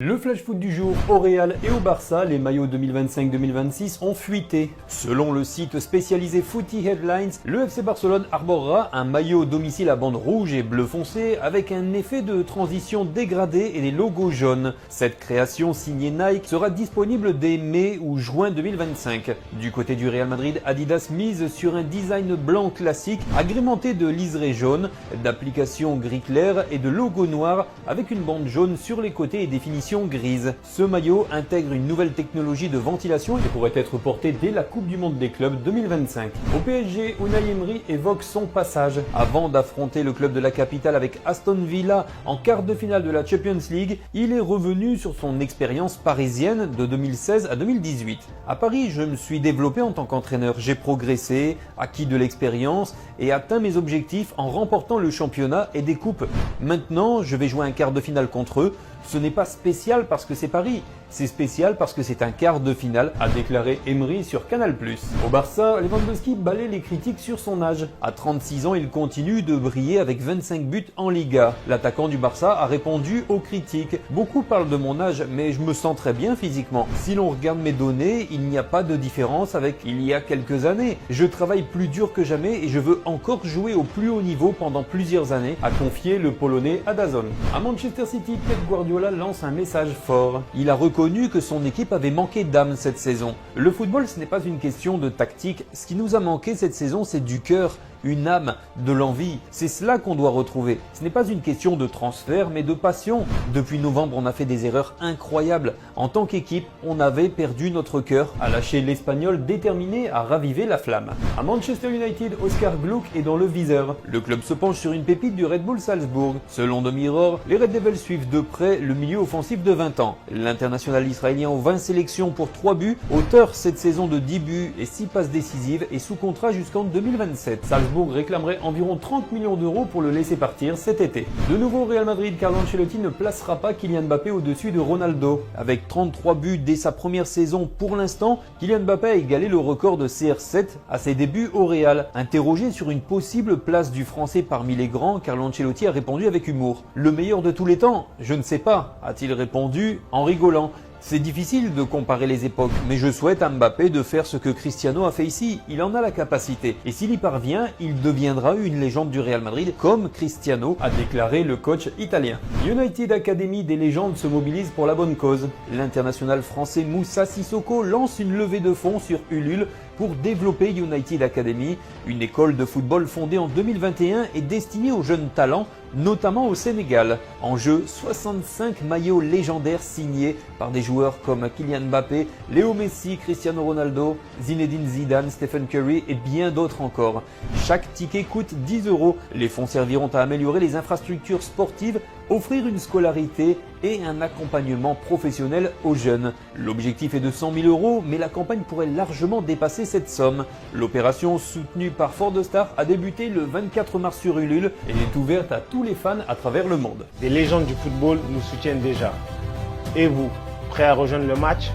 Le flash foot du jour, au Real et au Barça, les maillots 2025-2026 ont fuité. Selon le site spécialisé Footy Headlines, le FC Barcelone arborera un maillot domicile à bande rouge et bleu foncé avec un effet de transition dégradé et des logos jaunes. Cette création signée Nike sera disponible dès mai ou juin 2025. Du côté du Real Madrid, Adidas mise sur un design blanc classique agrémenté de liserés jaunes, d'applications gris clair et de logos noirs avec une bande jaune sur les côtés et définition grise. Ce maillot intègre une nouvelle technologie de ventilation et pourrait être porté dès la Coupe du Monde des clubs 2025. Au PSG, Unai Emery évoque son passage. Avant d'affronter le club de la capitale avec Aston Villa en quart de finale de la Champions League, il est revenu sur son expérience parisienne de 2016 à 2018. À Paris, je me suis développé en tant qu'entraîneur. J'ai progressé, acquis de l'expérience et atteint mes objectifs en remportant le championnat et des coupes. Maintenant, je vais jouer un quart de finale contre eux. Ce n'est pas spécial parce que c'est Paris, c'est spécial parce que c'est un quart de finale, a déclaré Emery sur Canal+. Au Barça, Lewandowski balaie les critiques sur son âge. À 36 ans, il continue de briller avec 25 buts en Liga. L'attaquant du Barça a répondu aux critiques. Beaucoup parlent de mon âge, mais je me sens très bien physiquement. Si l'on regarde mes données, il n'y a pas de différence avec il y a quelques années. Je travaille plus dur que jamais et je veux encore jouer au plus haut niveau pendant plusieurs années, a confié le Polonais à DAZN. À Manchester City, Pep Guardiola lance un message fort. Il a reconnu que son équipe avait manqué d'âme cette saison. Le football, ce n'est pas une question de tactique. Ce qui nous a manqué cette saison, c'est du cœur, une âme, de l'envie. C'est cela qu'on doit retrouver. Ce n'est pas une question de transfert, mais de passion. Depuis novembre, on a fait des erreurs incroyables. En tant qu'équipe, on avait perdu notre cœur, a lâché l'Espagnol déterminé à raviver la flamme. À Manchester United, Oscar Gluck est dans le viseur. Le club se penche sur une pépite du Red Bull Salzbourg. Selon The Mirror, les Red Devils suivent de près le milieu offensif de 20 ans. L'international israélien aux 20 sélections pour 3 buts, auteur cette saison de 10 buts et 6 passes décisives et sous contrat jusqu'en 2027. Salzbourg réclamerait environ 30 millions d'euros pour le laisser partir cet été. De nouveau au Real Madrid, Carlo Ancelotti ne placera pas Kylian Mbappé au-dessus de Ronaldo. Avec 33 buts dès sa première saison pour l'instant, Kylian Mbappé a égalé le record de CR7 à ses débuts au Real. Interrogé sur une possible place du Français parmi les grands, Carlo Ancelotti a répondu avec humour. Le meilleur de tous les temps? Je ne sais pas, a-t-il répondu en rigolant. C'est difficile de comparer les époques, mais je souhaite à Mbappé de faire ce que Cristiano a fait ici. Il en a la capacité. Et s'il y parvient, il deviendra une légende du Real Madrid comme Cristiano, a déclaré le coach italien. United Academy des légendes se mobilise pour la bonne cause. L'international français Moussa Sissoko lance une levée de fonds sur Ulule pour développer United Academy, une école de football fondée en 2021 et destinée aux jeunes talents, notamment au Sénégal. En jeu, 65 maillots légendaires signés par des joueurs comme Kylian Mbappé, Léo Messi, Cristiano Ronaldo, Zinedine Zidane, Stephen Curry et bien d'autres encore. Chaque ticket coûte 10 €. Les fonds serviront à améliorer les infrastructures sportives, offrir une scolarité et un accompagnement professionnel aux jeunes. L'objectif est de 100 000 €, mais la campagne pourrait largement dépasser cette somme. L'opération soutenue par Ford Star a débuté le 24 mars sur Ulule et est ouverte à tous les fans à travers le monde. Des légendes du football nous soutiennent déjà. Et vous, prêts à rejoindre le match ?